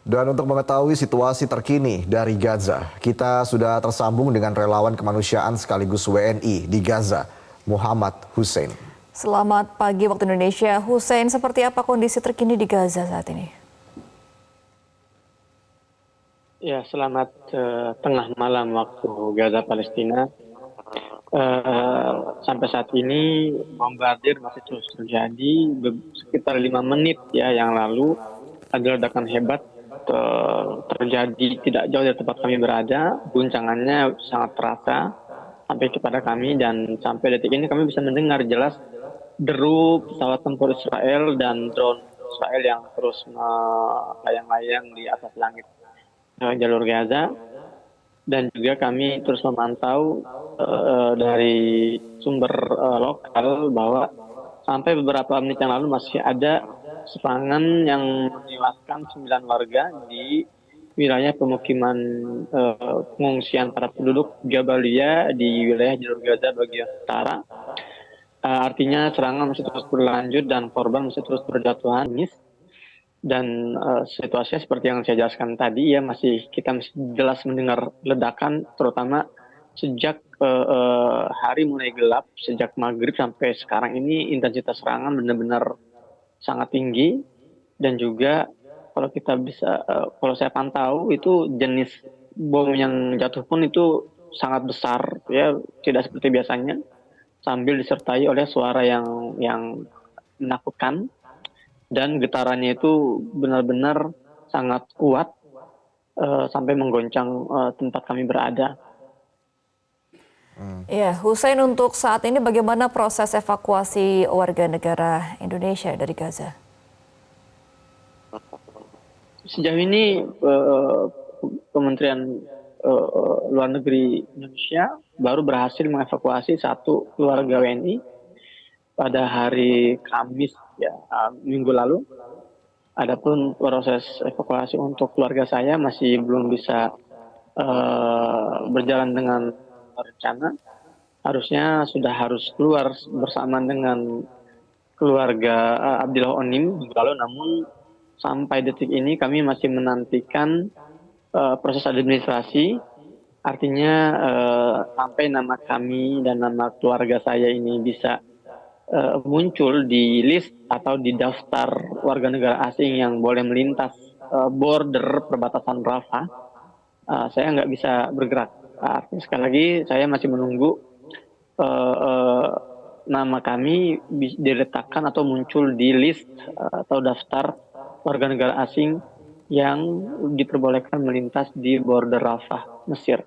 Dan untuk mengetahui situasi terkini dari Gaza, kita sudah tersambung dengan relawan kemanusiaan sekaligus WNI di Gaza, Muhammad Hussein. Selamat pagi waktu Indonesia. Hussein, seperti apa kondisi terkini di Gaza saat ini? Ya, selamat tengah malam waktu Gaza Palestina. Sampai saat ini bombardir masih terus terjadi. Sekitar 5 menit ya yang lalu ada ledakan hebat terjadi tidak jauh dari tempat kami berada. Guncangannya sangat terasa sampai kepada kami, dan sampai detik ini kami bisa mendengar jelas deru pesawat tempur Israel dan drone Israel yang terus melayang-layang di atas langit jalur Gaza. Dan juga kami terus memantau dari sumber lokal bahwa sampai beberapa menit yang lalu masih ada serangan yang menewaskan 9 warga di wilayah pemukiman pengungsian para penduduk Jabalia di wilayah jalur Gaza bagian utara. Artinya serangan masih terus berlanjut dan korban masih terus berjatuhan. Dan situasinya seperti yang saya jelaskan tadi ya, kita masih jelas mendengar ledakan, terutama sejak hari mulai gelap, sejak maghrib sampai sekarang ini intensitas serangan benar-benar sangat tinggi. Dan juga kalau saya pantau itu jenis bom yang jatuh pun itu sangat besar ya, tidak seperti biasanya, sambil disertai oleh suara yang menakutkan. Dan getarannya itu benar-benar sangat kuat sampai menggoncang tempat kami berada. Ya, Hussein, untuk saat ini bagaimana proses evakuasi warga negara Indonesia dari Gaza? Sejauh ini Kementerian Luar Negeri Indonesia baru berhasil mengevakuasi 1 keluarga WNI pada hari Kamis ya, minggu lalu. Adapun proses evakuasi untuk keluarga saya masih belum bisa berjalan dengan rencana. Harusnya sudah harus keluar bersamaan dengan keluarga Abdillah Onim minggu lalu, namun sampai detik ini kami masih menantikan proses administrasi. Artinya sampai nama kami dan nama keluarga saya ini bisa muncul di list atau di daftar warga negara asing yang boleh melintas border perbatasan Rafah, saya nggak bisa bergerak. Sekali lagi saya masih menunggu nama kami diletakkan atau muncul di list atau daftar warga negara asing yang diperbolehkan melintas di border Rafah, Mesir.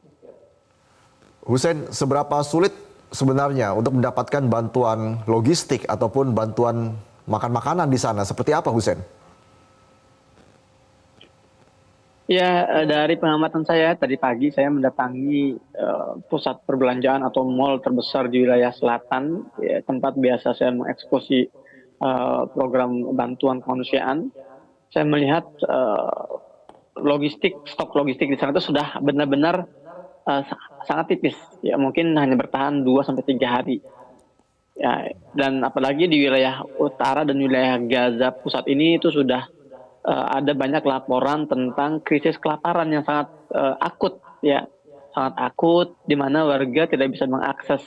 Hussein, seberapa sulit sebenarnya untuk mendapatkan bantuan logistik ataupun bantuan makan makanan di sana? Seperti apa, Hussein? Ya, dari pengamatan saya tadi pagi saya mendatangi pusat perbelanjaan atau mall terbesar di wilayah selatan, ya, tempat biasa saya mengeksekusi program bantuan kemanusiaan. Saya melihat stok logistik di sana itu sudah benar-benar sangat tipis, ya mungkin hanya bertahan 2-3 hari. Ya, dan apalagi di wilayah utara dan wilayah Gaza pusat ini itu sudah ada banyak laporan tentang krisis kelaparan yang sangat akut ya, sangat akut, di mana warga tidak bisa mengakses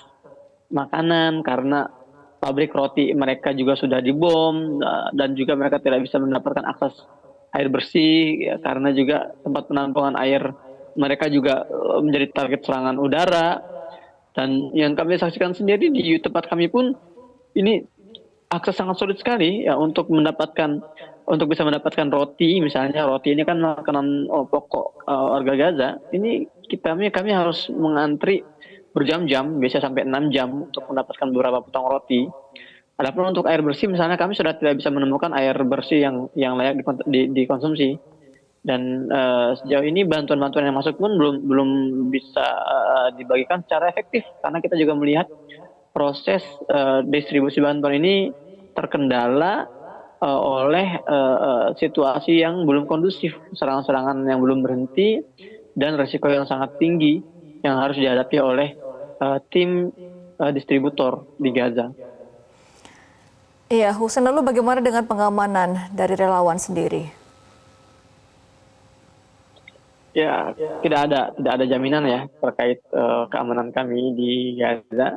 makanan karena pabrik roti mereka juga sudah dibom, dan juga mereka tidak bisa mendapatkan akses air bersih ya, karena juga tempat penampungan air mereka juga menjadi target serangan udara. Dan yang kami saksikan sendiri di tempat kami pun ini akses sangat sulit sekali ya untuk bisa mendapatkan roti. Misalnya roti ini kan makanan pokok warga Gaza. Ini kami harus mengantri berjam-jam, bisa sampai 6 jam untuk mendapatkan beberapa potong roti. Adapun untuk air bersih misalnya kami sudah tidak bisa menemukan air bersih yang layak dikonsumsi. Dan sejauh ini bantuan-bantuan yang masuk pun belum bisa dibagikan secara efektif, karena kita juga melihat proses distribusi bantuan ini terkendala oleh situasi yang belum kondusif, serangan-serangan yang belum berhenti, dan risiko yang sangat tinggi yang harus dihadapi oleh tim distributor di Gaza. Iya, Hussein, lalu bagaimana dengan pengamanan dari relawan sendiri? Ya, tidak ada jaminan ya terkait keamanan kami di Gaza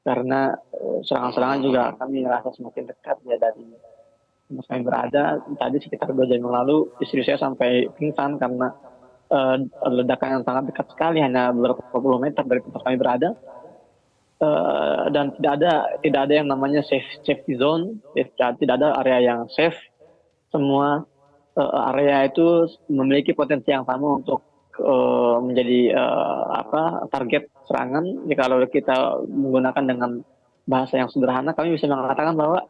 karena serangan-serangan juga kami merasa semakin dekat ya dari tempat kami berada. Tadi sekitar 2 jam yang lalu istri saya sampai pingsan karena ledakan yang sangat dekat sekali, hanya beberapa puluh meter dari tempat kami berada. Dan tidak ada yang namanya safety zone, tidak ada area yang safe. Semua area itu memiliki potensi yang sama untuk menjadi target serangan. Kalau kita menggunakan dengan bahasa yang sederhana, kami bisa mengatakan bahwa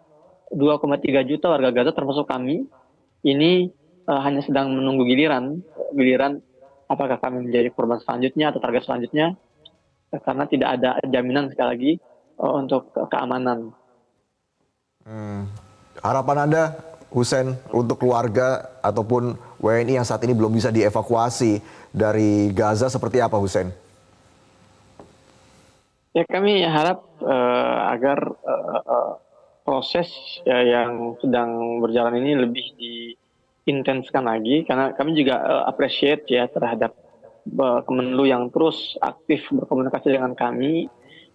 2,3 juta warga Gaza termasuk kami ini hanya sedang menunggu giliran apakah kami menjadi korban selanjutnya atau target selanjutnya, karena tidak ada jaminan sekali lagi untuk keamanan. Harapan Anda, Husein, untuk keluarga ataupun WNI yang saat ini belum bisa dievakuasi dari Gaza seperti apa, Husein? Ya, kami harap agar proses yang sedang berjalan ini lebih diintenskan lagi, karena kami juga appreciate ya terhadap Kemenlu yang terus aktif berkomunikasi dengan kami,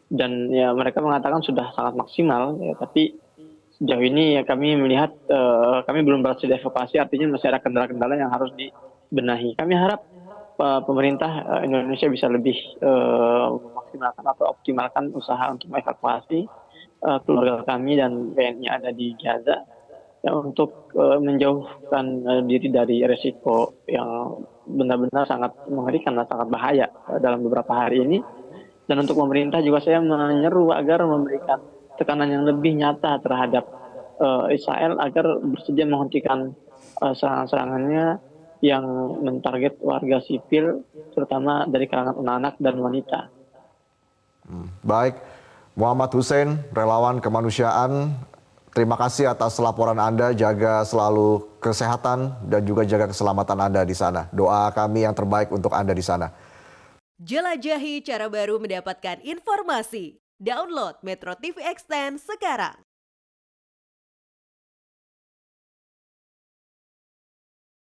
dan ya mereka mengatakan sudah sangat maksimal ya, tapi sejauh ini ya kami melihat kami belum berhasil dievakuasi, artinya masih ada kendala-kendala yang harus dibenahi. Kami harap pemerintah Indonesia bisa lebih memaksimalkan atau optimalkan usaha untuk mengevakuasi keluarga kami dan WNI ada di Gaza ya, untuk menjauhkan diri dari resiko yang benar-benar sangat mengerikan dan sangat bahaya dalam beberapa hari ini. Dan untuk pemerintah juga saya menyeru agar memberikan tekanan yang lebih nyata terhadap Israel agar bersedia menghentikan serangan-serangannya yang mentarget warga sipil, terutama dari kalangan anak-anak dan wanita. Baik, Muhammad Husein, relawan kemanusiaan, terima kasih atas laporan Anda. Jaga selalu kesehatan dan juga jaga keselamatan Anda di sana. Doa kami yang terbaik untuk Anda di sana. Jelajahi cara baru mendapatkan informasi. Download Metro TV Extend sekarang.